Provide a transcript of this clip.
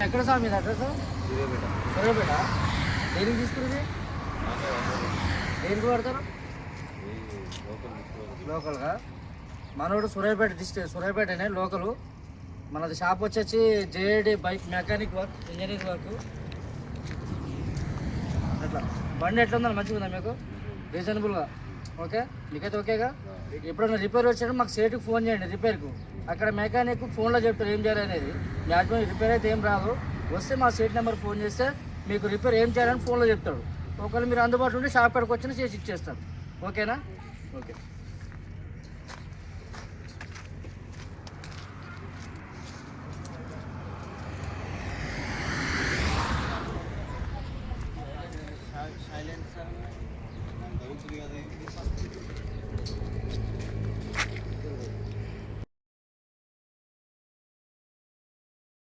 ఎక్కడ సార్ మీద అడ్రస్? సూర్యాపేట. దేనికి తీసుకునేది? దేనికి వాడతారు? లోకల్గా. మనోడు సూర్యాపేట డిస్ట్రిక్ట్, సూర్యాపేటనే లోకలు. మనది షాప్ వచ్చేసి జేఏడి bike mechanic work, engineering work. అట్లా బండి ఎట్లా ఉందని మంచిగా ఉందా మీకు? రీజనబుల్గా ఓకే? మీకైతే ఓకేగా? ఎప్పుడైనా రిపేర్ వచ్చాడో మాకు సేటుకు ఫోన్ చేయండి రిపేర్కు. అక్కడ మెకానిక్ ఫోన్లో చెప్తారు ఏం చేయాలనేది. మ్యాక్సిమం రిపేర్ అయితే ఏం రాదు. వస్తే మా సేట్ నెంబర్ ఫోన్ చేస్తే మీకు రిపేర్ ఏం చేయాలని ఫోన్లో చెప్తాడు. ఒకవేళ మీరు అందుబాటులో ఉంటే షాప్ కాడికి వచ్చినా చేసి ఇచ్చేస్తాడు. ఓకేనా? ఓకే. సైలెన్స్